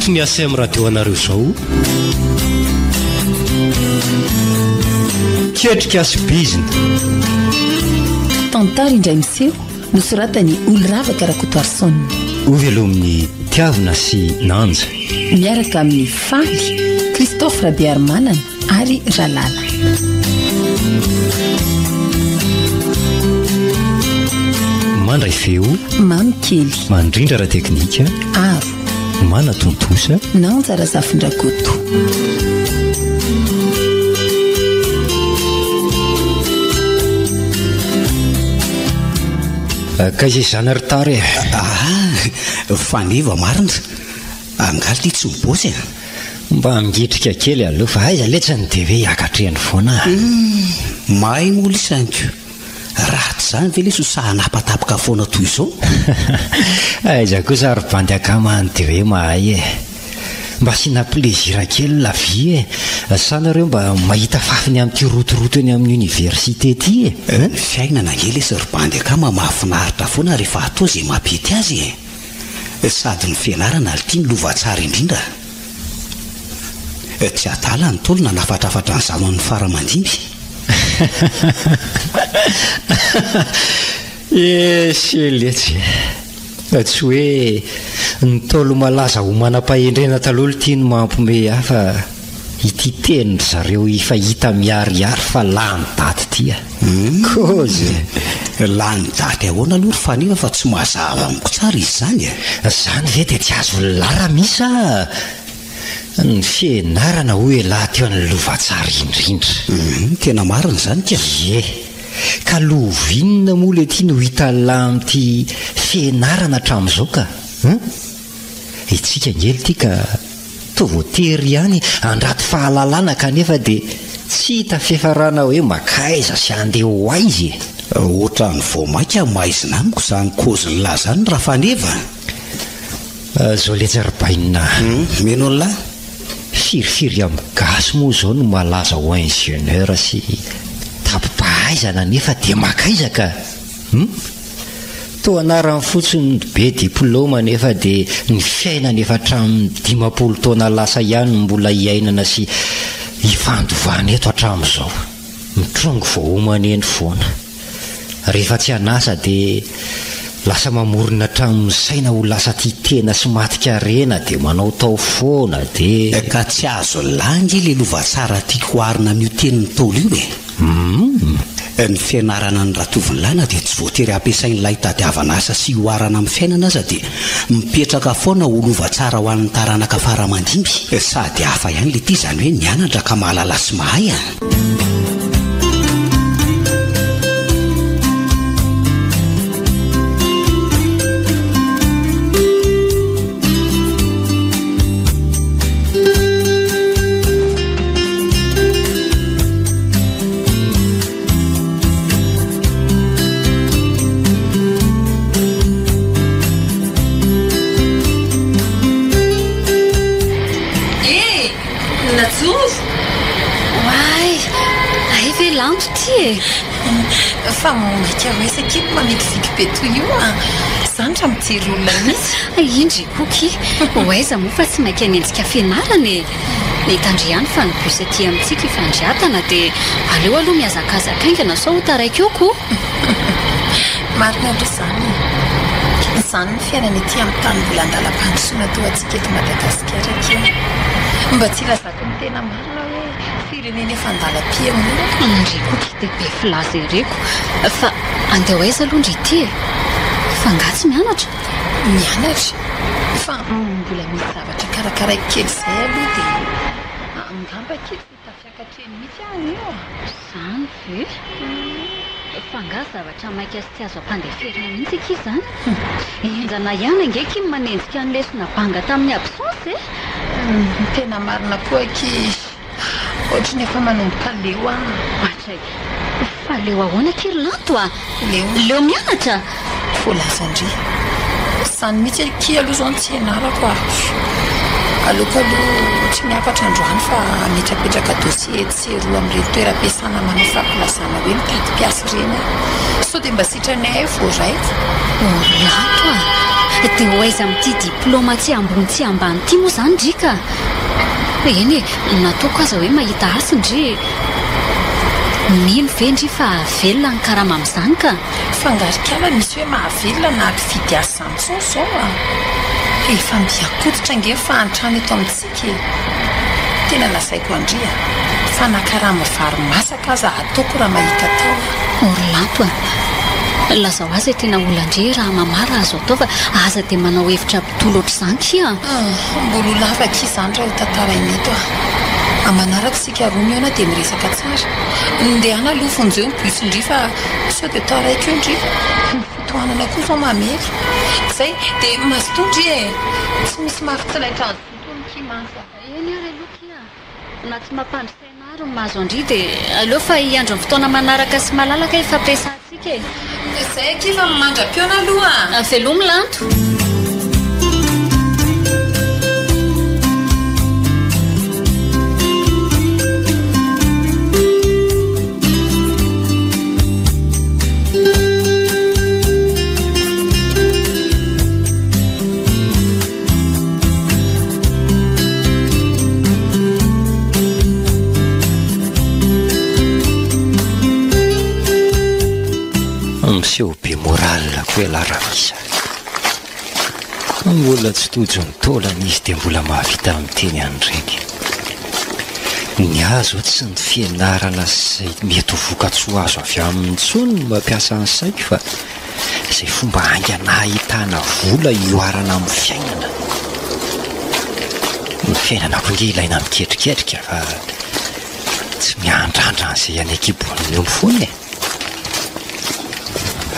tolotra ny asa amin'ny radio anareo zao ketrika asybizina tantara indray miseho nosoratany oloravaka rakotoarisona ovy aloha amin'ny tiavina sy nanja miaraka amin'ny faly Christophe Rabiarmanana ary Ralala mandray feo mamy kely mandrindra raha teknika aro mana tontosa nanjara zafindrakoto ka izay zana retary faneva marina angaly ty tsy mibosy mba migetrika kely aloha fa aiza letsany dia hoe akatrehany foana mahay olo isanko ratsy zany ve le sosahanapatapaka foana toy izao aiza kosa arybandy akamany dia hoe mahay mba sina plésira kely la vie sanareo mba mahita fafiny amin'ity rotoroto eny amin'ny université ty fiainana ngely sy rybandy akama mahafinaritra foana rehefa atao zay mampety azy sady ny fianarana ality ny lova tsara indrindra tsy atala ny tolona nafatrafatra ny zanon'ny faramandimby seletsy tsy hoe ny tolo malaza ho manam-pahendrena talolo tia ny mampome hafa ity tenindry zareo efa hita miariary fa lany daty tya kozy lany daty ahoana aloha ry faniva fa tsy mahazava amiko tsara izy zany zany ve dia tsy azo lara misa ny fianarana hoe lahy teo ny lovatsara indrindra tena marina zany ka ka lovinona moa le ty no hita lahy amin'ity fianarana hatramin'izao ka itsika ngely ty ka tovoatery ihany andraty fahalalana kanefa dia tsy hita fiafarana hoe makaiza sy andeha ho aizy ohatra ny voamaika maizina amiko zany koziny lahy zany raha faneva zao letsaribainina meno ny lahy firifiry amin'ny gasy moa zao no malaza ho ingénieur sy tapipahaizana nefa dia makaizaka to anarany fotsiny be diplôma nefa dia ny fiainana efa hatramin'ny 50 taona lasa ihany mbola hiainana sy hifandovana eto hatramin'izao mitrongo voahomany eny foana rehefa tsy anasa dia lasa mamorona hatramin'ny saina ho lasa tia tena sy matika rena dia manao tao foana dia ka tsy azo langy le lova tsara tiako arina amin'io tenin'ny tolo io ny fianarana ny ratoviny lana dia tsy voatery ampiasain'ilay tadiavana asa sy hoarana amin'ny fiainana aza dia mipetraka foana ho lova tsara ho an'ny taranaka faramandimby sady hafa ihany le ty zany hoe mianatra ka mahalala sy mahay fa mongika oesakely mamikiviky be toy io zany raha mijery olona mihitsy indry koky oaiza moa fa tsy mainka anenjika fianarana ny tandriany fa ny bus aty amintsika ifandriatana dia aleo aloha miazakazaka aingana sao ho taraikioko marina aloha zany ny fiainana ety amin'ny tany mbola andalam-pandrosoana to atsika eto Madagasikara ke mba tsy lazako ny tena marina hoe firenena efa andala-piainana indrikoky dia be filaza ireko fa andeha hoaiza aloha ndry ity fa ngatsy mianatra fa mbola misy zavatra karakara kely izay aloha dia ngamba kely fitafiakatreny mihitsy any io zany ve fa nga zavatra maika sy tsy azo ampandeferina mihitsy iky zany enjana ihany angaiky ny manenjika ny lesona banga tamin'ny absence tena marina koa aky ohatra ny efa manomboka leo atray fa leo ahoana kely lanto leo mianatra folazandry zany mihitsy aky aloha zao tsy ianarako aloka aloha tsy miakatra androany fa mitrapetraka dossier tseroa amin'ireny toeram-piasana manao fampilasana hoe mitady piasy ireny sao dia mba sitranay vao raiko lato dia hoaiza amin'ity diplôma tsy ambony tsy ambany ity moa izany drika eny e nataoko aza hoe mahita asindry mino vendry fa velona ny karama amin'izany ka fangarikala misy hoe mahavelona na ampividy azy zany zao efa mbiakoditra nge fa antrano eto amintsika tena lazaiko andria fa nakarama vary masaka aza ataoko raha mahita tao orlato lazao azy tena olandre raha mamara azo atao fa aza dia manao hevitra mpitolo ohatr'izany kia mbola lavaka izany raha ho tantarainyeto amanaraka sika romy eona dia miresaka tsara ndehana aloha fonjeo ny buisindry fa sao dia taraiko io ndry fitohanana koa zao mamery izay dia masitondry tsy misy mafitsilaitra nytonykimansa eny ary aloha kia na tsy mampandry sainaro ny mahazo andry dia aleo fa hiandro ny fotoana manaraka sy malalaka ifampiresantsika izay kifa mandra-piona aloha velomy lanto miseho be moralina koa elarafisa mbola tsy tojo ny taolana izy dia mbola mahavita miteny an'ireny ny azo tsy ny fianarana zay mety ho vokatsoa azo avy amin'ny tsony no mampiasa ny saiko fa izay fomba angana ahitana vola ioarana amin'ny fiainana ny fiainana ko nge ilaina miketriketrika fa tsy miandrandra an'izay any ekibon'ny eo mifony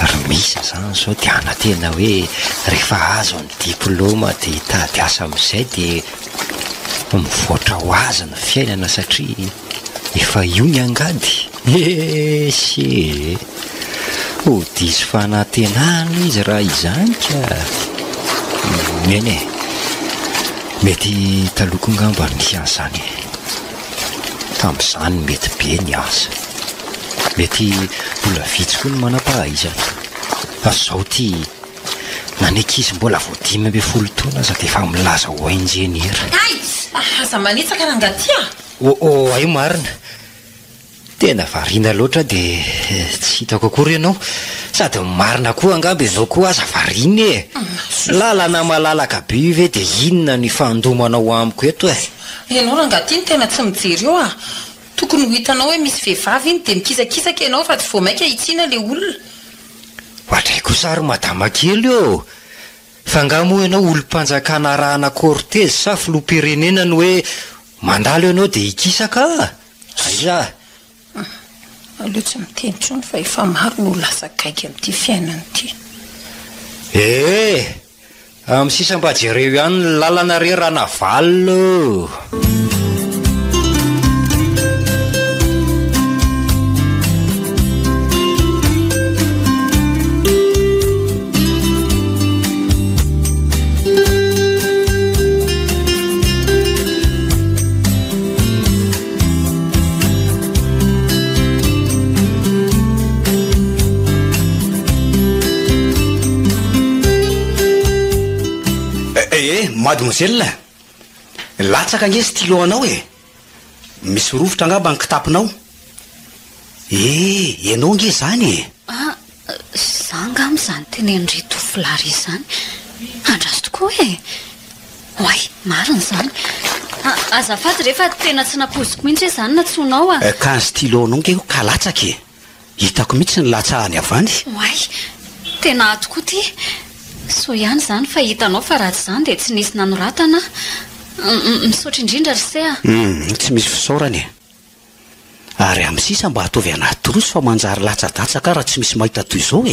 ary misy zany zao dia ana tena hoe rehefa azo ny diplôma dia hitady asa amin'izay dia mivoatra ho azy ny fiainana satria efa io ny angady se ho diso fanantenana izy raha izany ka eny mety taloko ngamba ny an'izany tamin'izany mety be ny asa mety mbola vitsy koa ny manam-pahaizana fa zao ty nanekizy mbola vo 10 taona aza dia efa milaza ho ingeniera aza manitsaka rangatya ay marina tena variana loatra dia tsy hitako akory ianao sady marina koa angamba ianao koa aza variana lalana malalaka be io ve dia inona ny fandomanao amiko eto ianao rangaty ny tena tsy mijery eo tokony ho hitanao hoe misy vehivavy iny dia mikisakisaka ianao fa tsy vo maika hitsiana le olona ohatray ko sary madama kely eo fa ngamo ianao olom-panjakana rahana cortez sa filoam-pirenena ny hoe mandalo ianao dia hikisaka aiza aleo tsy miteny trony fa efa maro no lasakaiky amin'ity fiainana ity amin'ny sisa-mba jereo ihany ny lalana re rana vallo mademoiselle latsaka nge stylo anao misy rovotra angamba ny kitapinao ianao nge zany zanga am'izany tenenyrito filary izany andraso tokoa oay marina zany azafady rehefa tena tsy napoziko mihitsy hoe zany natsonao ka ny stylo anao nge ka latsaka hitako mihitsy ny latsahany avany oay tena tokoa ty so ihany zany fa hitanao fa raha tsy zany dia tsy nisy nanoratana misaotra indrindra ry tsy misy fisaorany ary amin'ny sisa mba ataovy anaty rosy fa manjary latsa-datsaka raha tsy misy mahita toy izao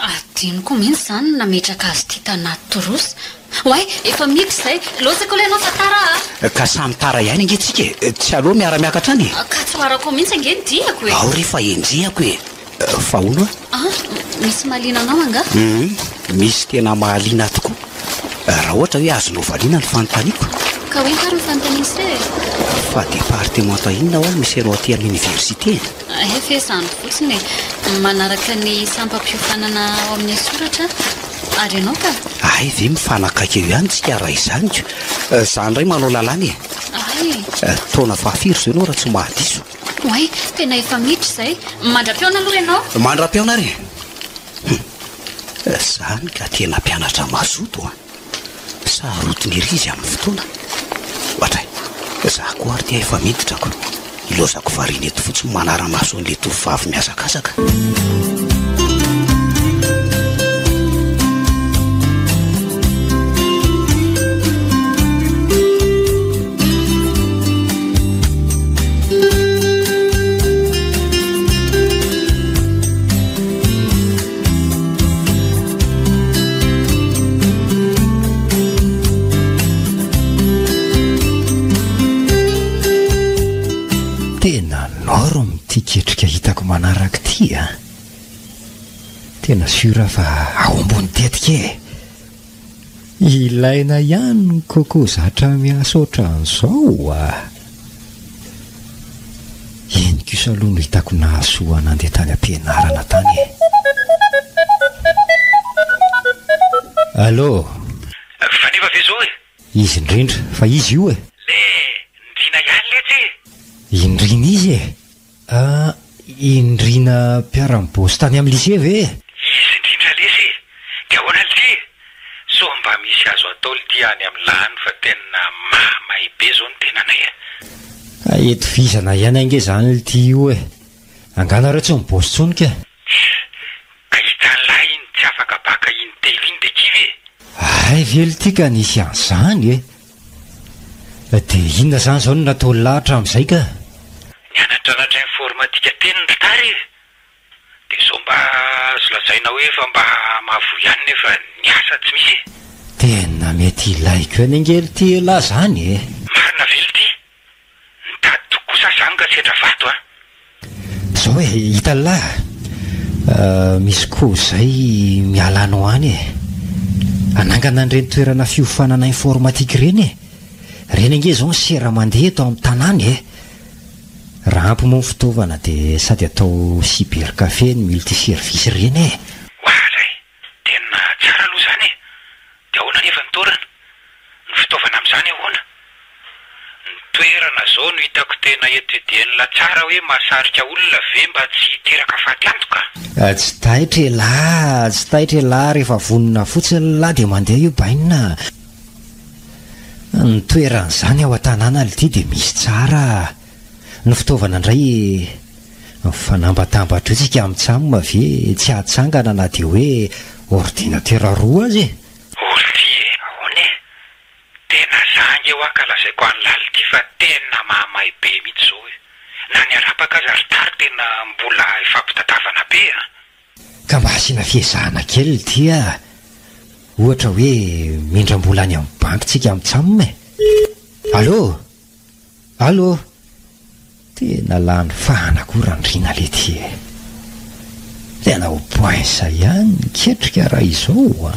adino koa mihitsy zany nametraka azy ty tanaty torosy oay efa mity izay lotsaka le anao fatara ka samy tara ihany angetsika tsy aloha miara-miakatra any ka tsy oarako mihitsy ange diako ao rehefa endriako fa ono misy mahaliana anao anga misy tena mahaliana tokoa raha ohatra hoe azonao valiana ny fanontaniako ka hoe kary ny fanontaniana fa département inona ho misy anao aty amin'ny université efa zany fotsiny manaraka ny sampam-piofanana ao amin'ny soratra ary ianao ka ay ve mifanakakeo ihany tsika raha izany ko zany ray manao lalàny ay taona fahafiry zao ianao raha tsy mahadiso oay tena efa miditra izay mandra-piona aloha ianao mandra-piona re zany ka tena mpianatra mazoto a sarotiny ery izy amin'ny fotoana ohatray za koa ary tia efa miditrako ilozako variana eto fotsiny manara-maso an'le tovovavy miazakazaka ketrika hitako manaraka ty a tena sura fa ao ambony tetika ilaina ihany koko zatra miasaotra an'izao a eny kosa aloha no hitako nahasoa nandeha tany am-pianarana tany allo fanefa ve zao e izy indrindra fa izy io e le indrina ihany letsy indrina izy e indrina mpiara-mibosy tany amin'ny lycée ve izy indrindra lesy ka ahoana ly so mba misy azo atao lity any amin'ny lany fa tena mamay be zao ny tenanay eto vizana ihany ange zany lity io e angana reo tsy mibosy tsony ka ka hitan'lahy iny tsy afaka baka iny telo iny de kivy ay velo ty ka nisy an'izany e de inona zany zao no natao lahatra amin'izay ka nianatranatra informatika teny nratary de so mba solazaina hoe fa mba mahavoy ihany nefa niasa tsy misy tena mety ilaiko any angely ty lahy zany e marina velo ty nitady tokosa zany ka sedra vato a zao e hita lahy misy koa zay mialanao any e anangana an'ireny toerana fiofanana informatika reny e reny ange zao ny sera mandeha eto amin'ny tanàny e raha ampy moa ny fitaovana de sady atao cybercafé ny multiservice reny e oazay tena tsara aloha zany e de ahoana nefa nitorana ny fitaovana amin'izany ahoana ny toerana zao no hitako tena etedienina tsara hoe mahasarika olona ve mba tsy teraka faty antoka tsy taitra lahy rehefa vonona fotsiny lahy de mandeha io bainina ny toeran'izany ao an-tanàna lity de misy tsara ny fitaovana indray fanambatambatra io tsika amintsamoma ve tsy ahtsangana na de hoe ordinatera roa azy olty ahoana e tena zangy eo ankalazaiko any lality fa tena mahamay be mihitsy zao e na ny arapaka azy arytary tena mbola ifampitadavana be a ka mba asiana fiezahana kely ty a ohatra hoe mindram-bola any amin'ny banky tsika amintsamoma e allo tena lany fahanak'orandrina le ty e tena ho poinsa ihany ketrika raha izao a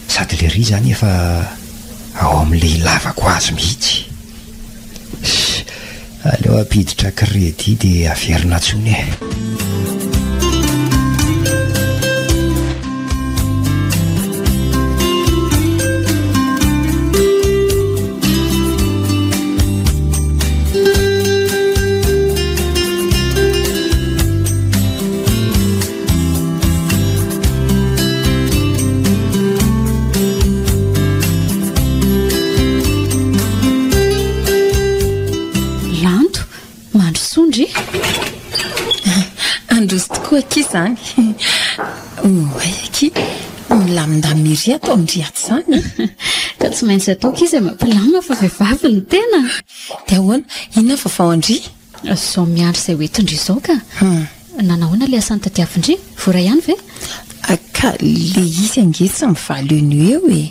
sady le ry zany efa ao amin'le ilavako azy mihitsy aleo ampiditra kredi de averina tsony e androzy tokoa aky zany ay aky milamindamiry atao ndriaty zany ka tsy maintsy ataoko izy mampilama fa vehivavy ny tena de ahoana inona vavao andry zao miandry izay hoetindry zao ka nanahoana le asany tadiavindry vora ihany ve ka le izy ange tsy mivaly eno eo e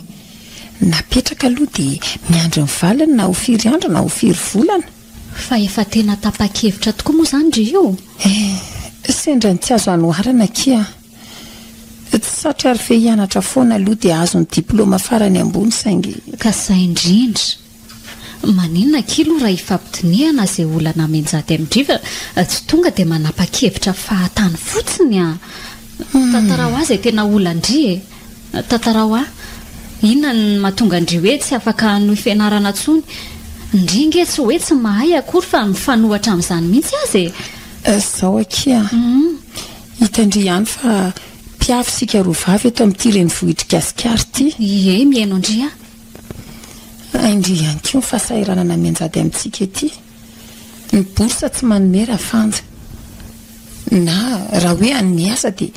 napetraka aloha de miandry mivaliny na ho firy andro na ho firy volana fa efa tena tapa-kevitra tokoa moa zany ndry io sendra ny tsy azo anoharana kia tsy satry ary fe hianatra foana aloha de azo ny diplôma farany ambony saingy ka zay indrindra maninona kilo raha ifampidinihana zay olana menjady amindriva tsy tonga de manapa-kevitra fahatany fotsiny a tantara ho azy tena olandry e Tatarao inona ny mahatonga andry hoe tsy afaka noho fianarana tsony indringe tsy hoe tsy mahay akory fa mifanohatra amin'izany mihitsy azy zao akia hitandry ihany fa mpiafisika roa vavy eto amin'ity reny vohitrikasikary ity ie mihaino andria indry ihany ko ny fahasahiranana mianjady amintsika ety ny borsa tsy manome rafanja na raha hoe an'ny asa dia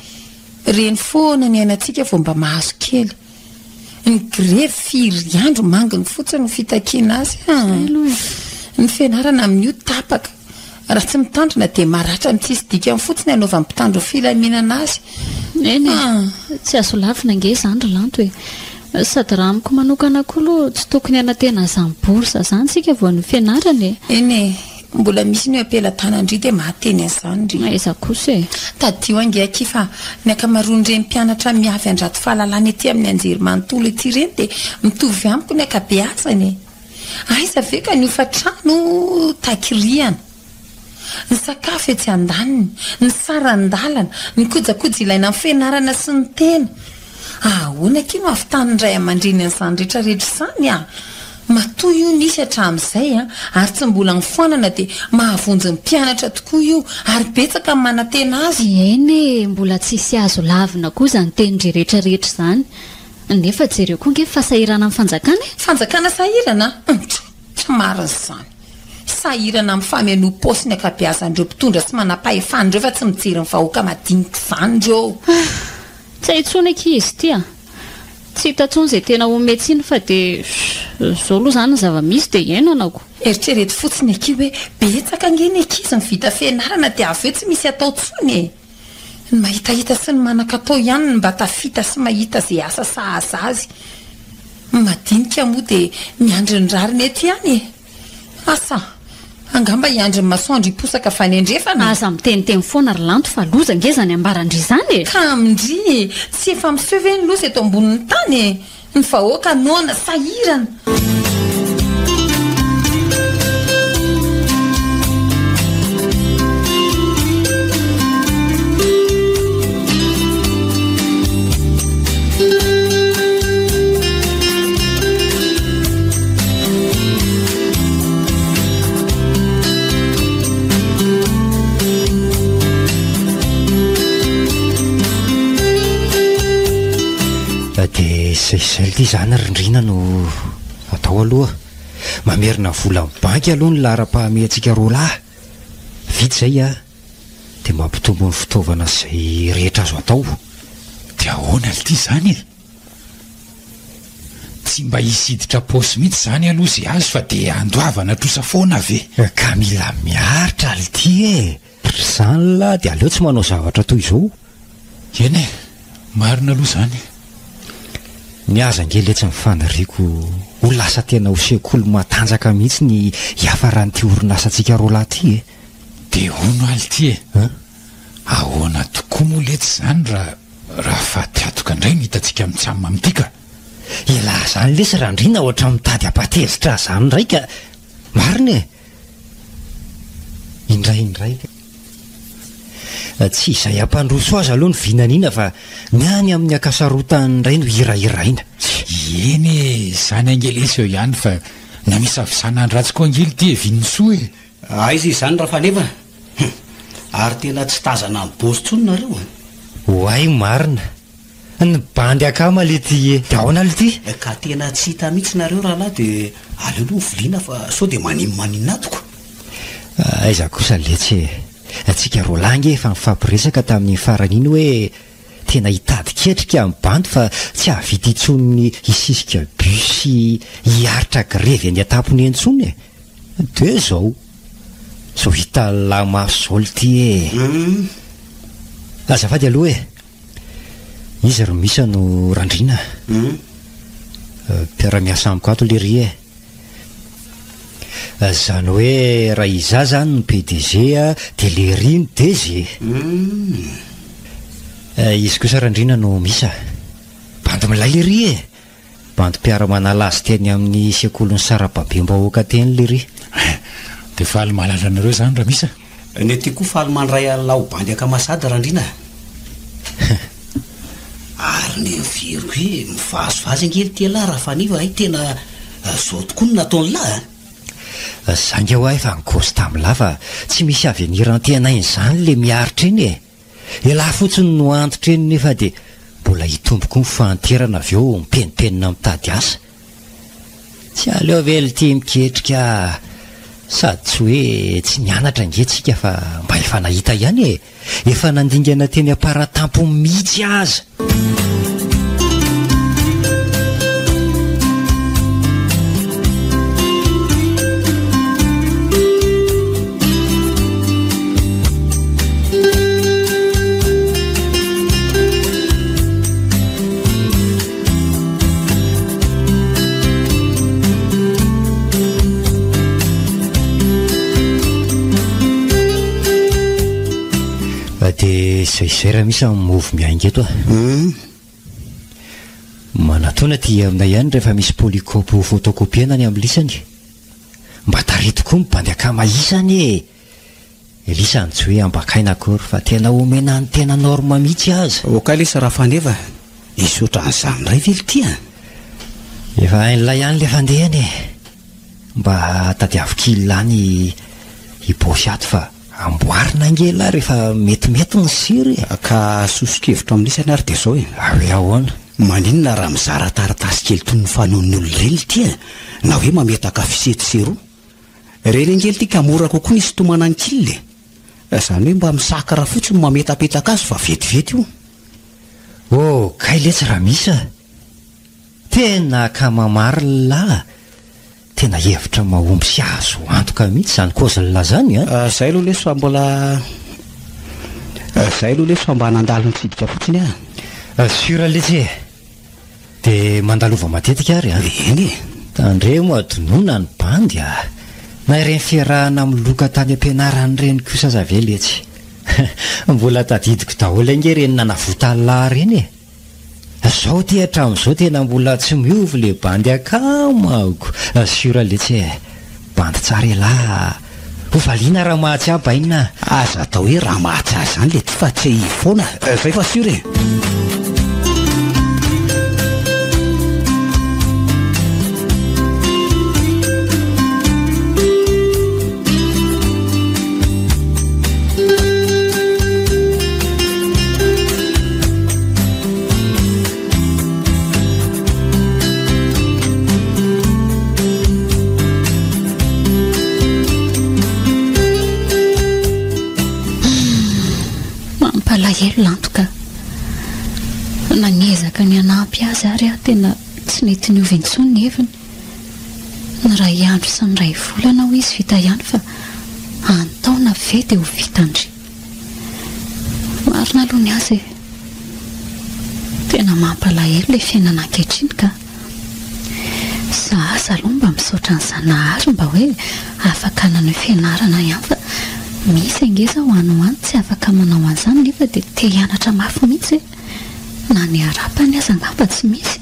reny foana ny ainantsika vao mba mahazo kely ny grevy firy andro manginy fotsiny ny fitakiana azy ny fianarana amin'io tapaka raha tsy mitandrina dia maratra mitsisy dika amin'ny fotsiny hanaova mpitandro filaminana azy eny tsy azo lavina nge izany ry lanto hoe sady raha amiko manokana koa aloha tsy tokony anatena izany borsa izany tsika vao ny fianarana eny mbola misy ny ampelantanandry dia mahateny an'izany ry aiza kosa tadio ange aky fa ny akamaroany reny mpianatra miavy andrato fahalalana ety amin'ny anjery manontolo ety reny dia mitovy amiko ny akabeazany aiza ve ka ny ofatrano takiriana ny sakafo etsy andaniny ny sarandalana ny kojakoja ilaina amin'ny fianarana sy ny tena ahoana aky no afitany ray aman-dreny an'izany rehetrarehetra izany matoa io nisy hatramin'izay ary tsy mbola ny foanana dia mahavonjy ny mpianatra tokoa io ary betsaka ny manantena azy eny mbola tsisy azo lavina koa izany tenindre rehetrarehetra izany nefa jereo koa nge fasahirana amin'ny fanjakana fanjakana sahirana tsy marina izany sahirana amin'ny fameno posy ny akabeazan'ireo mpitondra sy manam-pahefan'ireo fa tsy mijery ny vahoaka madinika izany ireo tsy haintsony aky izy ity tsy hitantsony izay tena ometsiny fa dia zao aloha izany ny zava-misy dia iaino anako eritrereto fotsiny aky hoe betsaka ngeny ankizy mivita fianarana dia avy eo tsy misy atao tsony ny mahitahita sy ny manan-katao ihany ny mba tafita sy mahita izay asa sahaza azy madinika moa dia miandry ny rariny ety ihany asa angamba iandry ny masoandro hiposaka fa ny andrefana aza miteniteny foana ry lanto fa loza ngeza ny ambarandry izany ka amindry tsy efa miseho ve ny loza eto ambonin'ny tany ny vahoaka noana sahirana dia izay ity izany rindrina no atao aloha mamerina vola banky aloha ny lara-pahamehantsika roa lahy vita izay dia mampitombo ny fitaovana izay rehetra azo atao dia ahoana ity izany tsy mba hisiditra posy mihitsy izany aloha izay azo fa dia andoavana trosa foana ve ka mila miaritra ality izany lahy dia aleo tsy manao zavatra toy izao eny marina aloha izany ny aza ngely tsy mifaniriako ho lasa tena ho sekolo matanjaka mihitsy ny hiafaran'ity orinasantsika roa lahy ity dia hono ality ahoana tokoa moa letsy izany raha fatiatoka indray ny hitantsika mitsamy amin'ity ka ila izany lesy randrina ohatra mitady apatezitra izany indray ka marina indray tsy izay ampandroso azy aloha ny vinaniana fa ny any amin'ny akasarotany indray no hirahiraina eny izany angelesy eo ihany fa na misy avisanandro ratsy koa angely ty vinysoa aiza izany raha fanefa ary tena tsy tazana ny bosy tsony nareo hoay marina ny bandy akama le ty dia ahoana le ty ka tena tsy hita mihitsy nareo raha lahy dia aleo aloha viliana fa sao dia maninomaninona atoko aiza kosa letsy atsika roa langy efa mifampiresaka tamin'ny faran'iny hoe tena hitadiketrika amin'ny bandy fa tsy ahavita itsony hisisika busy hiaritra grevy any atapony entsony dia zao hita lamaso zao le ty azafady aloha izy ry misa no randrina mpiara-miasa amiko ato le ry zany hoe raha iza zany ny PDG dia le riny dezy izy kosa randrina no misa bandy milay le ry bandy mpiara-manala azy teny amin'ny sekolony sarababem-bahoaka teny le ry dia fahaly malala anareo zany raha misa ny ty koa fahaly mandray lao bandy akamasady randrina ary mariny very hoe mivazovazy angely ty lahy raha faniva ay tena zao tokoa no nataony lahy zanga ho ahy fa nykosy tamin'ny lafa tsy misy aveniran-tenainy izany le miaritra eny elahy fotsiny no antitra eny nefa dia mbola hitomboko ny fanterana avy eo mipenipenina mitady asa tsy aleo vely ty miketrika sady tsy hoe tsy nianatra angetsika fa mba efa nahita ihany efa nandingana teny aparatampo mihitsy aza dia izay raha misy movy miainga eto manatona ty aminay ihany rehefa misy polycope photocopiena ny amin'ny lisany mba tare tokoa mibandy akamaisany elisany tsy hoe ambakaina akory fa tena omena ny tena norma mihitsy aza oka lesa raha faneva isotra an'izany ray vely tya efa hain'ilay ihany le fandehany mba tadiavokilany hibosy ato fa amboarina angela rehefa metimety ny siry ka sosokevitra amin'isany ary dia zao hoe ahoana maninona raha mizara taratasy kely toy ny fanaon'ny oloreny tya na hoe mametaka fisety seroa reny angely ty ka mora kokoa nisy tomana ny kilile izany hoe mba misaka raha fotsiny mametapetaka azy fa vetivety io kay letsy raha misa tena ka mamary lahy tena hevitra mahomby sy azo antoka mihitsy izany kozila zany zay aloha leso fa mbola zay aloha leso fa mba nandalo nitsidika fotsiny sura letsy dia mandalova matetika ary eny tandre mo adonona ny bandy na ireny fiarahana miloka tany ampianarany reny kosa zave letsy mbola tadidiko daholo ange reny nanavotalahy reny zao ty hatramin'izao tena mbola tsy miovy le bandy akamako sura letsy bandy tsara elahy hovaliana raha mahatsy abaina aza atao hoe raha mahatsy azy zany le ty fa tsy foana zay fa sura elo lantoka nanezaka ny anampy azy ary tena tsy nety ny oventsony neviny ny ray andro sy ny ray volana ho izy vita ihany fa antaona ve dia ho vitandry marina aloha ny azy tena mampalahelo le fiainana ankehitriny ka zaza aloha mba misaotra ny zanahary mba hoe afaka nanao fianarana ihany fa misy angeza ho any ho any tsy afaka manao an'izany nefa dia te hianatra mafy mihitsy na ny arapany aza angamba tsy misy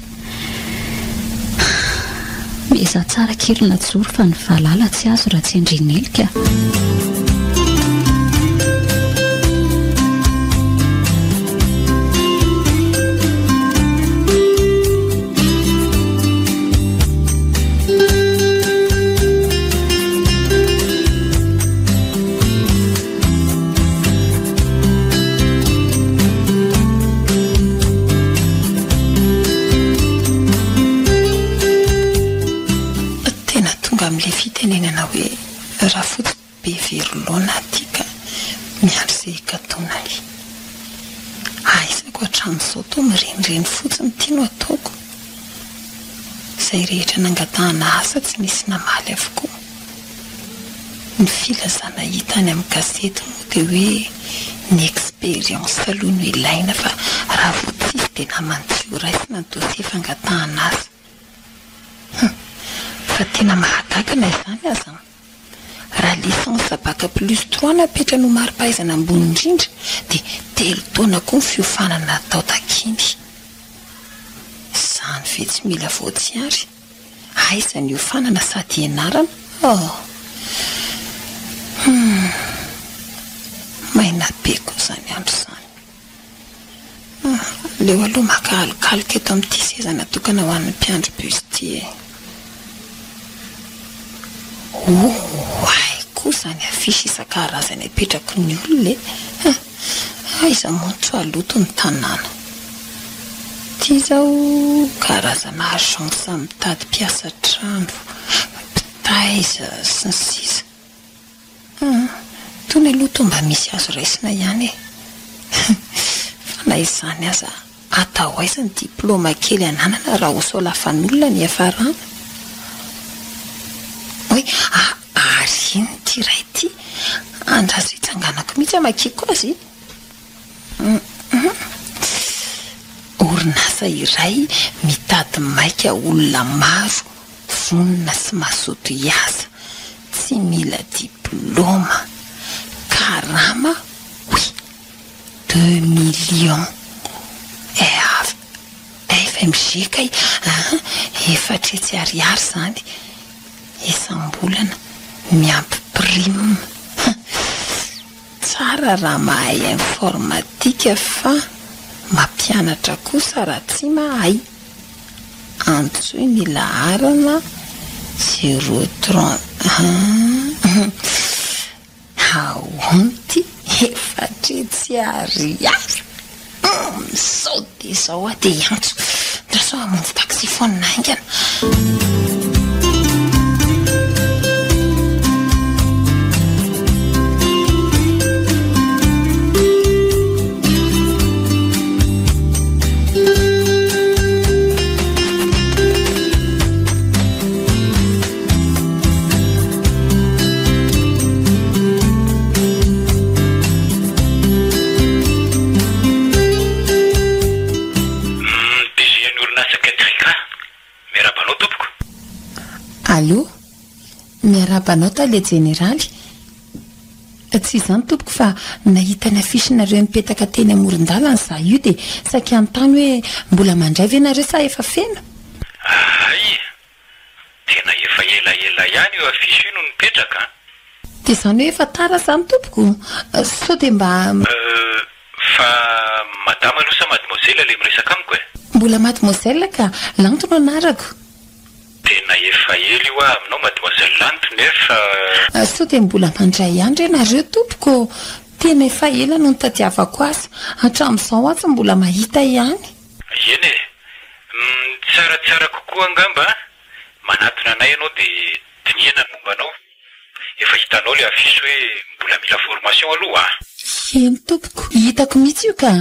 meza tsara kely na joro fa ny valala tsy azo raha tsy endrinelika am'le fitenenana hoe raha fotsy be verolona aty ka miandry izay katonany aizako hatramin'izao to mirenireny fotsiny tiano ataoko izay rehetra nangatahana asa tsy misy namaly avokoa ny filazana hitany amin'ny gazety moa dia hoe ny expérience aloha no ilaina fa raha votsisy dia namantsio raisina ny dosie fangatahana asa fa tena mahadakana izany aza raha licence baka plus 3 napetra no mari-pahaizana ambony indrindra dia 3 taona koa ny fiofanana atao takiny izany ve tsy mila voatsiary aiza ny iofanana sady ianarana maina be koa izany andro izany leo aloha makalikaloka eto amin'ity seza natokana ho an'ny mpiandro busty ay kosa ny afisy isan-karazany apetrako ny olona aiza montso aloto ny tanàna ty zao karazana agence mitady mpiasa trano pitaiza sy ny sisa tony aloto mba misy azo raisina ihany fa na izany aza atao aiza ny diplôma kely ananana raha osolafan'olona ny afarana oe ariny ty ray ty andrazo hitsanganako mihitsy amakiko azy orinasa iray mitady maika olona maro vonona sy mazoto iasa tsy mila diplôma karama oui 2 millions FMG kay efatra tsy ariary zany isam-bolana miampy prime tsara raha mahay informatika fa mampianatra kosa raha tsy mahay antsoy ny laharana 030 haonty efatra tsy ariary sao de zao a de antso ndraso amonjy taxi phone naingana allo miarabanao tale generaly tsy izany tompoko fa nahita ny afishinareo mipetaka teny amoron-dalana za io de saky antany hoe mbola mandray ve nareo sa efa feno ay tena efa elaela ihany io afisy io no mipetraka de zany hoe efa tara zany tompoko so de mba fa madama aloha sa mademoiselle le miresaka amiko e mbola mademoiselle ka lanto no anarako tena efa ely io a aminao mademoiselle lanto nefa so de mbola mandray ihany re nareo tompoko tena efa ela no nitadiavako azy hatramin'izao atsy mbola mahita ihany eny e tsaratsara kokoa angamba manatona anay ianao de dinihana mombanao efa hitanao le afisy hoe mbola mila formation aloha eny tompoko hitako mihitsy io ka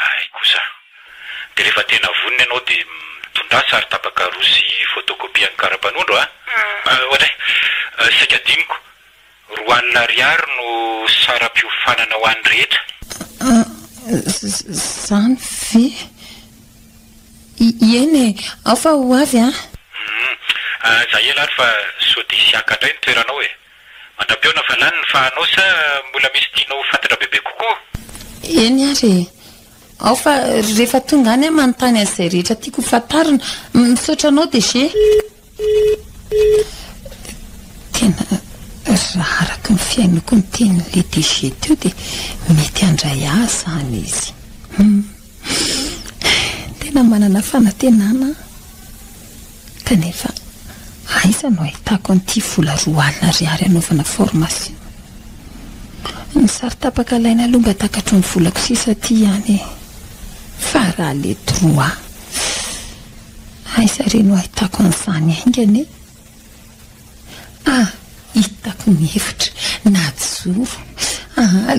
ay kosa de rehefa tena vonina ianao de mitondra sary tapaka roa sy photocopie ny karapanondro ohatray saika diniko 4 ariary no sara-piofanana ho an'ny rehetra zany ve eny e ao fa ho avy za ela ary fa sody siaka indray ny toeranao e mandrapiona fa lany ny fahanao sa mbola misy tianao fantatra bebe kokoa eny ary ao fa rehefa tonga any a manontany an'izay rehetra tiako fantarina misaotra anao de ge tena raha araky ny fiainako ny teny'le DG teo de mety andray azy zany izy tena manana fanantenana kanefa aiza no ahitako an'ity vola 4 alina ariary anaovana formation ny sary tapaka laina aloha mba takatro ny volako sisa ty ihany fa raha le 3 aiza re no ahitako an'izany aingany hitako ny hevitra na joro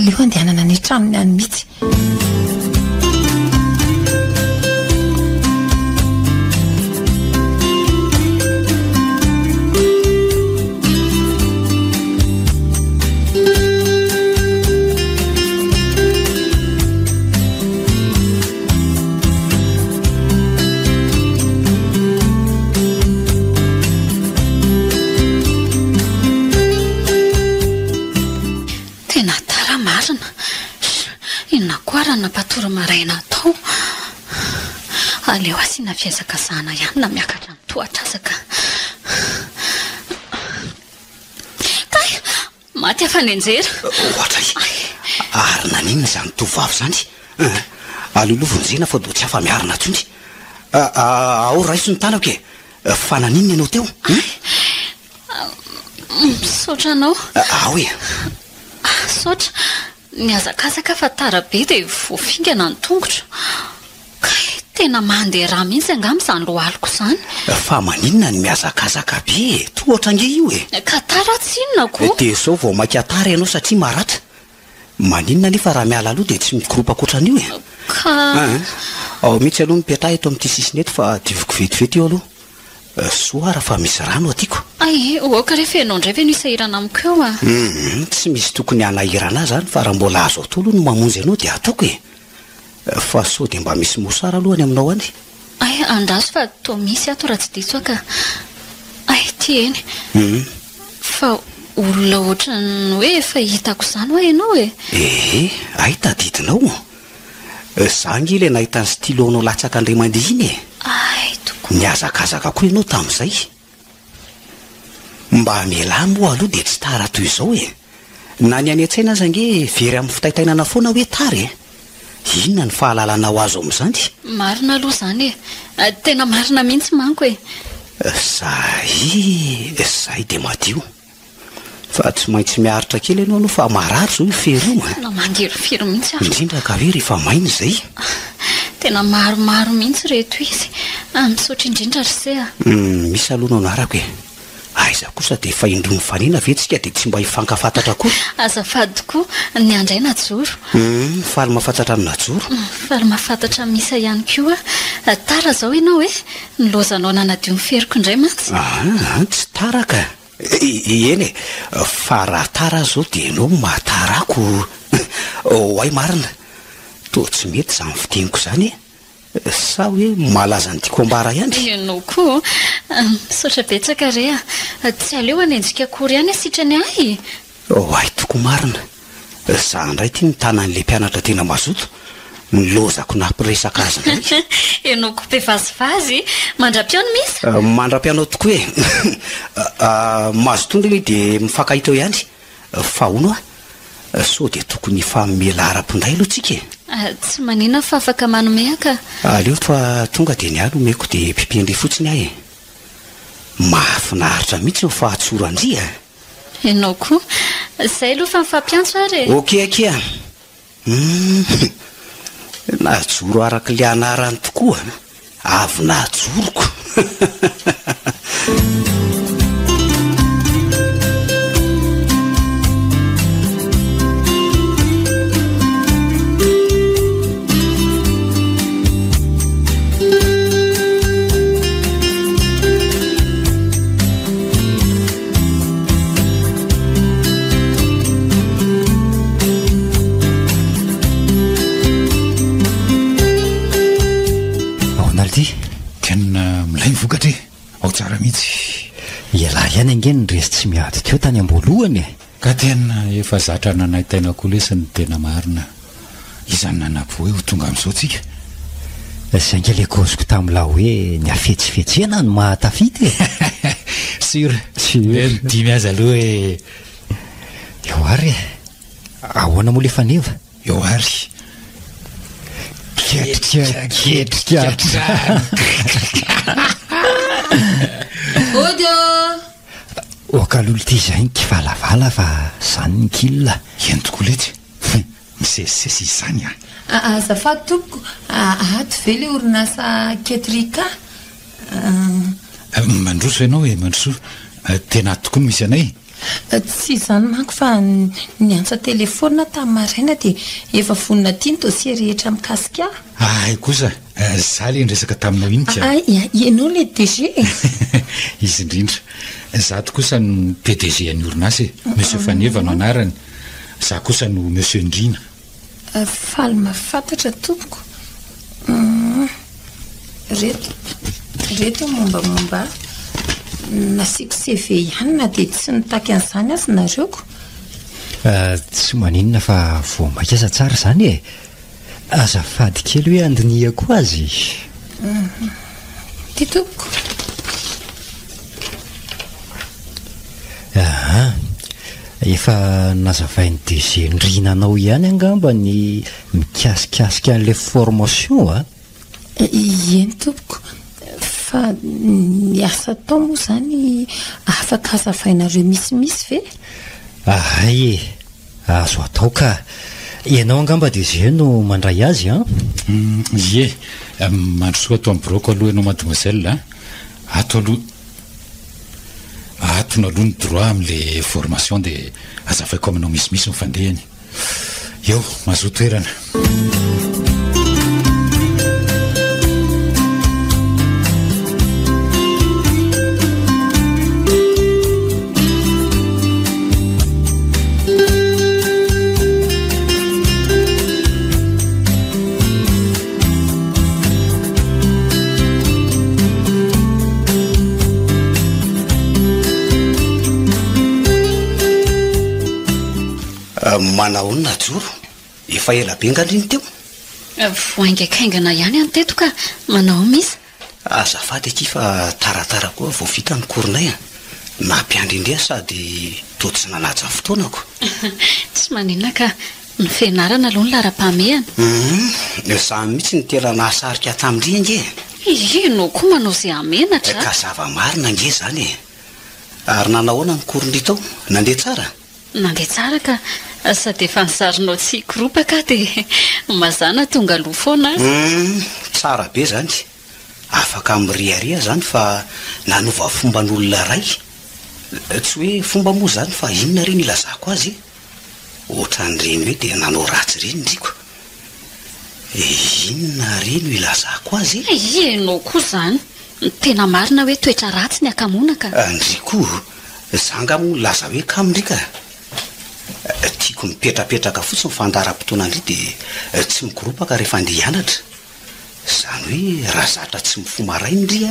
leo andehanana ny tranony any mihitsy napatora maraina atao aleo asina fiezaka zana ihany na miakatra ny toatrasaka kay maty afa ny anjera ohatray ary nanina zany tovavy zany alololovonjena fa do tsy afa miarina tsony ao raiso ny tanako e fananinny ianao teo misaotra anao ao e saotra miazakazaka fa tara be dia voafingana ny tongotra ka tena mandeha raha mihitsy angam'izany lohaliko izany fa maninona ny miazakazaka be to ohatra ange io e ka tara tsy inona ko dia zao vao mankatara ianao satria maratra maninona nefa raha miala aloha dia tsy mikoropakoatran'io e ka ao mihitsy aloha mipetraha eto amin'ity sisiny eto fa divoko vetivety eo aloha soa raha fa misy rano atiako ay oka rehefa ianao indray ve no isahirana amiko eo a tsy misy tokony hanahirana zany fa raha mbola azo atao aloha no mamonjy ianao dia ataoko e fa so dia mba misy mosara alohany aminao any ay andraso fa to misy ato raha tsy diso aka ay ty eny fa olona ohatrany hoe efa hitako izany hoa ianao e ay tadidinao za nge le nahitany stylo-nao latsaka andray mandeha iny e ay toko niazakazaka koa ianao tamin'izay mba miala moa aloha dia tsy tara toy izao e na ny any an-tsaina aza nge very amin'ny fitaitainana foana hoe tara e inona ny fahalalana ho azo amin'izany marina aloha izany e tena marina mihitsy manko e zay dia madio fa tsy maintsy miaritra kely ianao aloha fa marary zao io fery io na mangerofiry mihitsy azo indrindra ka hoe rehefa maina izay tena maromaro mihitsy reto izy misaotra indrindra ry se a misy alohanao narako e aiza kosa dia efa indro mifanina vetsika dia tsy mba hifankafantatra koa azafady tokoa ny andray najoro faly mahafantatra amin'ny najoro faly mahafantatra misa ihany koa tara zao ianao e nilozanao nanadio miferiko indray mantsy tsy taraka eny e fa raha tara zao dia ianao mahatarako ay marina to tsy mety za ny fiteniko izany e sa hoe malaza ny tiako ambara ihany ianao koa misaotra betsaka re a tsy aleo anenjika akory ihany asitrany ay ay toko marina za ndray ty mitana an'le mpianatra tena mazoto nilozako nampiresaka azy ndray ianao ko be vazivazy mandra-piano misy mandra-pianao tokoa e mazo tonga le dia mifankahita eo ihany fa ono a so dia tokony fa mela ara-pondray aloha tsika e tsy manina fa afaka manome aka aleo fa tonga dia ny alo omeko dia pipendre fotsiny ahy e mahafinaritra mihitsy eo fa hatsoro andria ianao koa izay aloha fa mifampiantso ary okea najoro araka le anarany tokoa avy najoroko ao tsara mihitsy ialahy ihany ange ny resy tsy miady teo tany amboalohany e ka tena efa zatra nanahitainako lesiny tena marina izany nanako hoe ho tonga amin'izao tsika zay nge le koziko tamin'lahy hoe ny afetsifetsena no mahatafity e sur dimy azy aloha e eo ary e ahoana moa le faneva eo ary ketrika ody okalolo ty zay ny kivalavala fa zany ny kilona iany tokoa letsy misesisesy izany a azafady tompoko ato ve le orinasa ketrika mandroso ianao e mandroso tena ato tokoa no misy anay tsy izany manko fa ny antsa telefona tamin'ny maraina dia efa vonina tia ny dosie rehetra mikasika ay kosa za le nresaka taminao initsy ianao le DG izy indrindra zato kosa no PDG any orinasa e monsieur Faneva no anarany za kosa no monsieur Ndrina faly mahafantatra tompoko reto mombamomba nasiako CV ihany na dia tsy nitaky an'izany azy nareoko tsy maninona fa voamaikasa tsara zany e azafady kely hoe andiniako azy ty tompoko efa nazavainy dezendrinanao ihany angamba ny mikasikasika an'la formation a eny tompoko fa ny asa tao moa zany afaka azavainareo misimisy ve ay azo atao ka ianao angamba de zay no mandray azy a ie mandrosoka ato amin'ny broko aloha ianao mademoiselle ato aloha atona aloha ny droit amin'le formation de azavaiko aminao misimisy mifandehany eo mahazo toerana manaonina joro efa ela be ngandriny teo voaingakaingana ihany any teto ka manao misy azafady aky fa taratara koa vao vita ny koronay nampiandry indrea sady totsy nanaja fotoanako tsy maninona ka ny fianarana aloha ny lara-pamehana samy mihitsy ny tela nahasarika tamindri nge ino koa manao zay amenatra ka zava-marina nge zany ary nanahoana ny korondry tao nandeha tsara nandeha tsara ka sady efa nisarinao tsy koropaka de mazana tonga aloha foana tsara be zany afaka miriaria zany fa nanova fomban'olona ray tsy hoe fomba moa zany fa inona reny ilazako azy ohatran'ireny hoe de nanao ratsy reny ndriko inona reny ilazako azy ianao koa zany tena marina hoe toetra ratsy ny akamonaka ndriko zanga mo laza hoe kamindrika tiako mipetrapetraka fotsiny fandaram-potoana andry de tsy mikoropaka rehefa andeha hianatra zany hoe raha zatra tsy mifo maray indri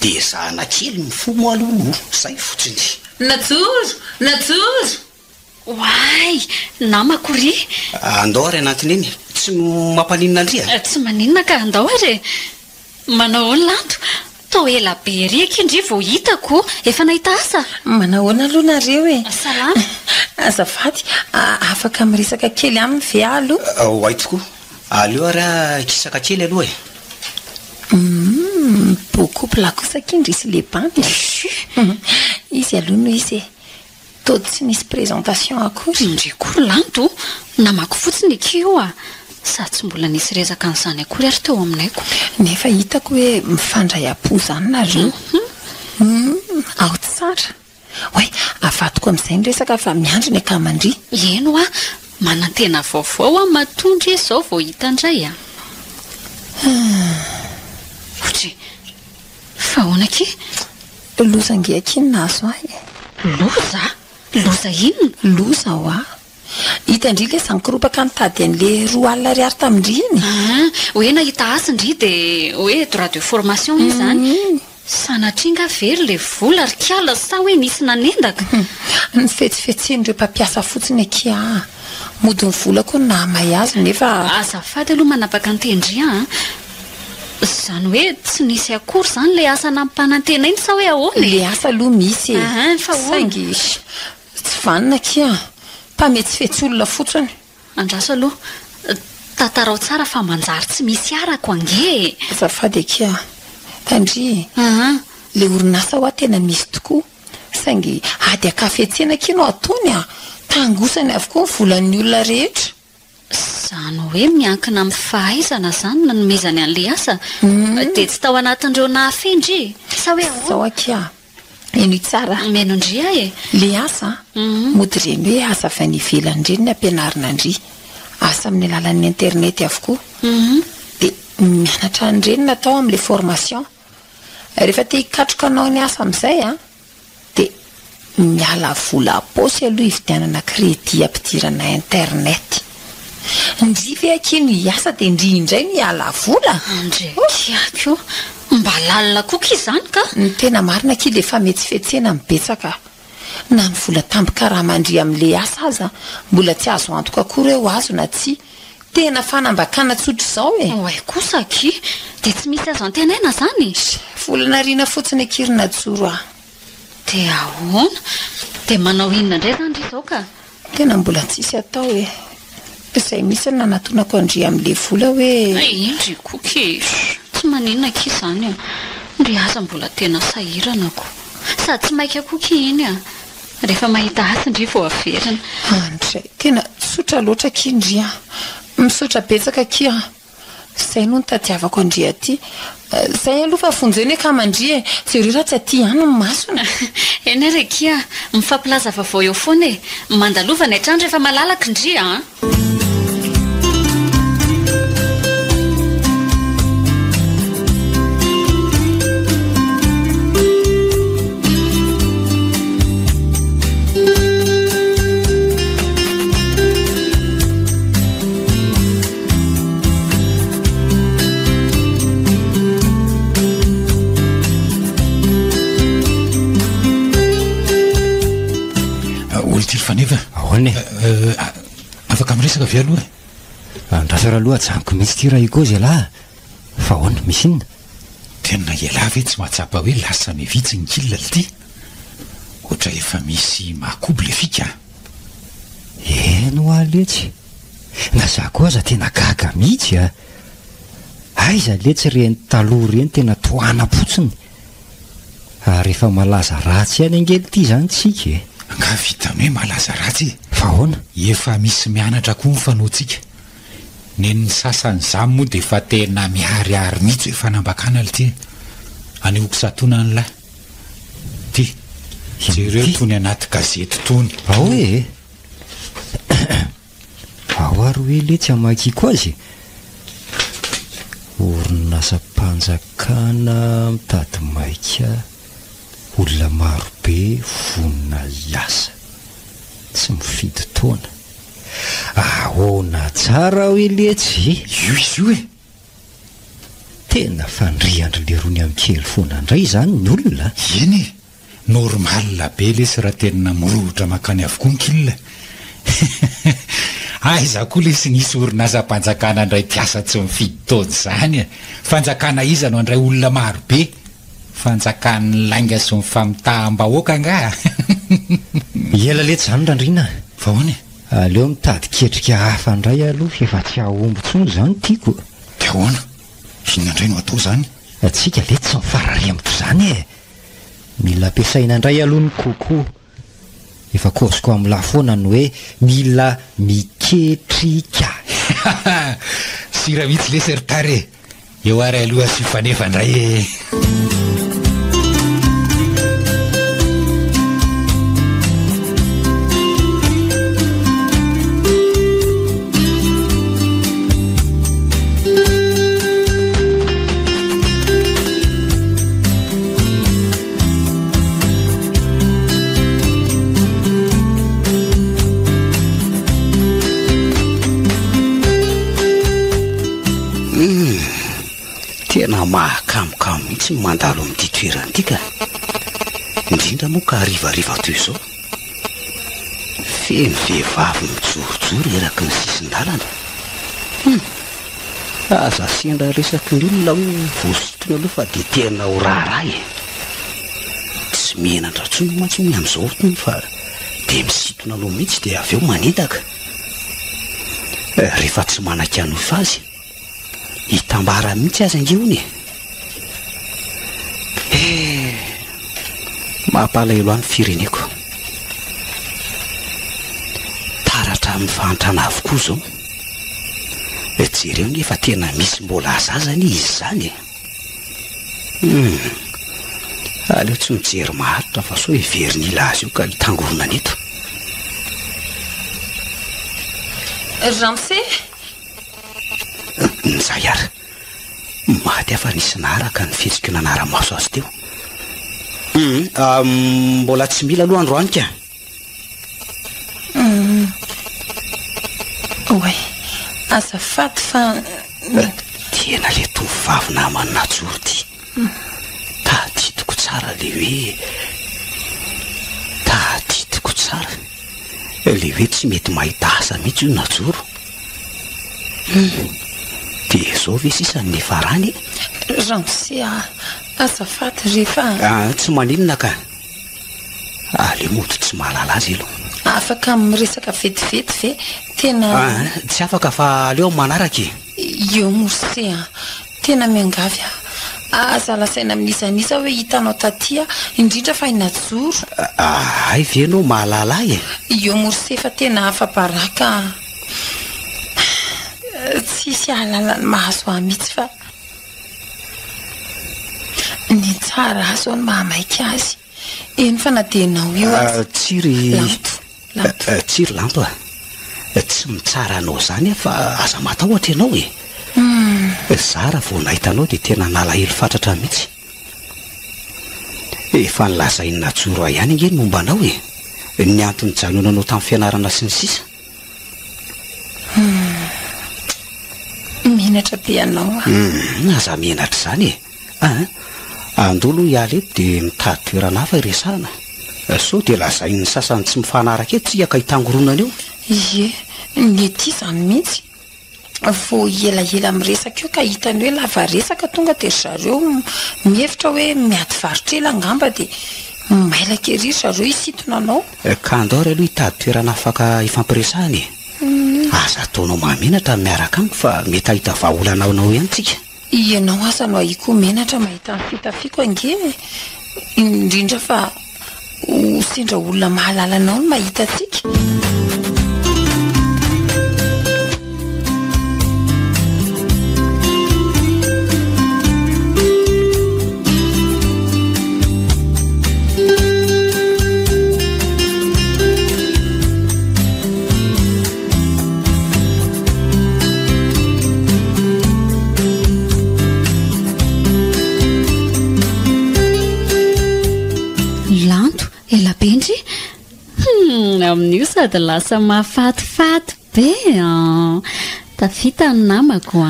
de zahana kely mifo mo aloha zay fotsiny najoro oay namakory andao ary anatiny eny tsy mampaninona andria tsy maninona ka andao ary manao ny lanto tao ela be reky indri vao hitako efa nahita asa manahoana aloha nareo e salama azafady afaka miresaka kely aminy ve aloha hoay tokoa aleo ary kisaka kely aloha beaucoup lakosakindry isy le bandy izy aloha no izy tody tsy nisy présentation akory indry koa lanto namako fotsiny akio sady tsy mbola nisy rezaka n'izany akory ary teo aminayko nefa hitako hoe mifandray am-po zany nareo ao tsara oe afatoko amin'izay ny resaka fa miandro ny akamandry eno manantena vaovao matondry zao vao hitandray otry fa honaky loza ngeakiny nazo ahy loza inona loza hitandry le sankoropaka nitady an'le roa alina riary tamindriny hoe nahita asindry de hoe droit de formation izy zany sanatringa very le vola ary kiala sa hoe nisy nanendaka ny fetsifetsen'ireo mpampiasa fotsiny akia modiny vola koa namay azy nefa azafady aloha manapaka antendry zany hoe tsy nisy akory zany le asa nampampanantena iny sa hoe ahoana le asa aloha misy saingy tsy vanina akia mpametsy fetsy-olona fotsiny andraso aloha tantarao tsara fa manjary tsy misy arako ange azafady akia tandry le orinasa ho tena misy tokoa saingy ady akafetsena kinao atony tangosany avokoa ny volan'ny olona rehetra zany hoe miankina amin'ny fahaizana zany nanomezany an'le asa de tsy tao anatin'ireo nahafendry sa hoe zao akia eno tsara meno indri le asa mody reny hoe asa avy any ivelany reny ny ampianarina andry asa amin'ny alalan'ny internet avokoa de mianatra an'ireny natao amin'le formation rehefa te hikatroka anao ny asa amin'izay de miala vola posy aloha hividianana crédit ampidirana internet ndry ve akino hiasa de ndry indray ny ala vola ndrekiako mba lalina koka izany ka ny tena marina ki le fa metsifetsena mibetsaka na ny vola tampoka raha mandry amin'le asa aza mbola tsy azo antoka akory eo azo na tsy tena fanambakana tsotro zao oay kosa ki de tsy misy azo antenaina zany volana riana fotsiny akirina joro dia ahoana dia manao inona indray zany ry izao ka tena mbola tsisy atao e izay misy nanatonako andry amin'le vola hoe indry koky tsy maninona ki izany a ndry aza mbola tena sahiranako sady tsy maika koky iny a rehefa mahita azy ndry vao averina andray tena sotra loatra kindry a misotra betsaka ki a zay no nitadiavako andry aty zay aloha fa fonjeny ka mandry e jereo raha tsy aty ihany ny masona eny arekia mifampilaza vaovao eo foana e mandalovana hatrany rehefa malalaka indry a faneva ahoana afaka miresaka avy aloha andrasara aloha ajanoko mihitsy ty raha ikozy alahy fa ahoana misy inona tena ialahy ve tsy mahatsapa hoe lasa mivitsy ny kilina ly ty ohatra efa misy mahakobo le fika eno aletsy na za koa aza tena gaga mihitsy a aiza letsy reny taloha reny tena toana-potsiny ary efa malaza ratsy any angely ity zany tsika e nga vitany hoe malaza ratsy fa ahoana efa misy mianatra koa mifanaotsika nen'ny sasany zany moa dia efa tena miariary mihitsy hoe fanambakana ly ty aneoko satona ny lahy ty jereo tony anaty gazety tony ao e ao ary hoe letsy amakiko azy orinasa-panjakana mitady maika olona marobe vonina iasa tsy mifidy taona ahoana tsara hoe letsy io izy io e tena fandriandry le rony amin'ny kely foana indray zany ny olona eny e normalina be lesy raha tena morotra makany avokoa ny kilina aiza koa lesy nisy orinasa-panjakana indray mpiasa tsy mifidy taona zany a fanjakana iza no andray olona marobe fanjakan'ny lainga sy mifamitaam-bahoaka nga ela letsy zany randrina fa hoany aleo mitady ketrika hafa indray aloha efa tsy ahombo tsony zany tiako dia ahoana inona indray no atao zany atsika le tsy mifararemiko zany e mila ampiasaina indray aloha ny kokoa efa koziko amin'ny lafoana ny hoe mila miketrika sira mihitsy le sertare eo ary aloha sy fanefa indray e tena mahakamokamo mihitsy mandalo amin'ity toerana ity ka indrindra moa ka harivariva toy izao feno vehivavy mijorojoro eraky ny sisin-dalana aza sendra resaky ny olona ho voasitona aloha fa dia tena ho raharaha e tsy mihenandratsony mantsony amin'izao tony fa dia misitona aloha mihitsy dia avy eo manentaka rehefa tsy manan-kanofa azy hitambara mihitsy azy angeony mampalahelo any fireneko taratra amin'ny fahantrana avokoa zao jereo nefa tena misy mbola azazany izy zany aleo tsy mijery maharitra fa so hiveriny ila azy io ka hitangorona neto ramse nizay ary maty afa nisy naharaka ny fihetsika nanara-maso azy teo mbola tsy mila aloha androany ka oay azafady fa tena le tovovavy namany najoro ty taditiko tsara le hoe taditiko tsara le hoe tsy mety mahita asa mihitsy io najoro dia zao ve sisany nefarany ramse azafady rehefa tsy maninona ka le moto tsy mahalala azy aloha afaka miresaka vetivety ve tena tsy afaka fa aleo manaraky io morse tena miangavy azalasaina amin'izan'iza hoe hitanao tatia indrindra fa inajoro ay venao mahalala e io morse fa tena afaparaka tsisy ahalalany mahazo ahy mihitsy fa ny tsara azo ny mahamaika azy eny fa nadenao io tsiry lanto tsy mitsara anao zany fa aza matahotra ianao e zara vo nahitanao dia tena nalahelo fatratra mihitsy efa nilazainina joro a ihany angeny momba anao ny antony janonanao tamin'ny fianarana sy ny sisa mihinatra be anao aza mihinatra zany andolo hiala eto dia mitady toerana hafa iresahana so dia lazain'ny sasany tsy mifanaraka eto tsika ka hitangoronana eo ie ny ety zany mihitsy vo elaela miresaka eo ka hitany hoe lava resaka tonga dia zareo mihevitra hoe miady varotra ela angamba dia mailaka ery zareo isitona anao ka andao ry aloha hitady toerana afaka ifampiresahany aza ataonao maminatra miaraka amiko fa mety ahita vahaolanao nao ihany tsika ianao aza no ahiko menatra mahita ny fitafiko ange indrindra fa sendra olona mahalalanao no mahita tsika amin'io sady lasa mahafatifaty be tafita ny namako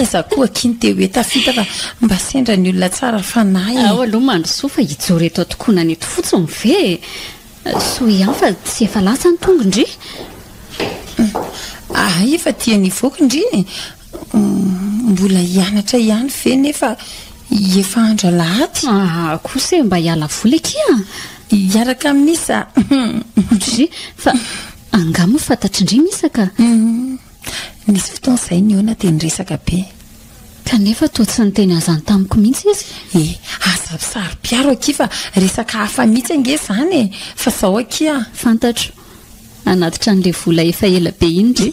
iza koa kiny te hoe tafita fa mba sendra ny olona tsara fanahy ao aloha mandrosoa fa hijory eto tokoa na neto fotsiny ve so ihany fa tsy efa lasa ny tongondry efa tia nivoaka indri mbola hianatra ihany ve nefa efa andra lahady kosa mba hiala vola ekia iaraka amin'isa fa angamo fantatrindri misaka nisy fotoana izay ny ona dia niresaka be kanefa toa tsy nyteny azany tamiko mihitsy izy azasary-piaro akia fa resaka hafa mihitsy ange zany fa zao akia fantatro anatitra n'le vola efa ela be indry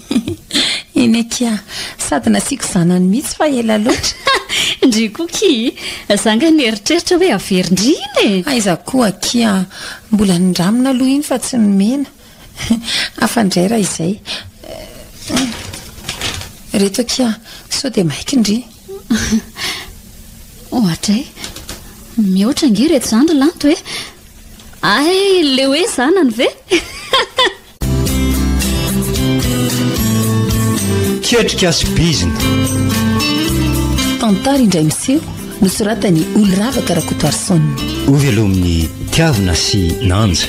eny akia sady nasiako zanany mihitsy fa ela loatra indri koki zanga ny eritreritra hoe averindriny aiza koa akia mbola nindramina aloha iny fa tsy nomena afandray raha izay reto akia so dia maika indri ohatray mihoatra nge reto zandry lanto hoe ay le hoe zanany ve ketrika asybizina tantara indray miseho nosoratany oloravaka rakotoarisona ovy aloha amin'ny tiavina sy nanja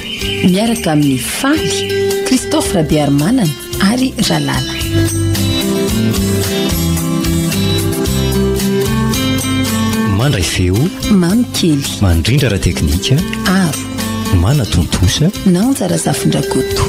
miaraka amin'ny faly Christophe Rabiarmanana ary Ralala mandray feo mamy kely mandrindra raha teknika aro mana tontosa nanjara zafindrakoto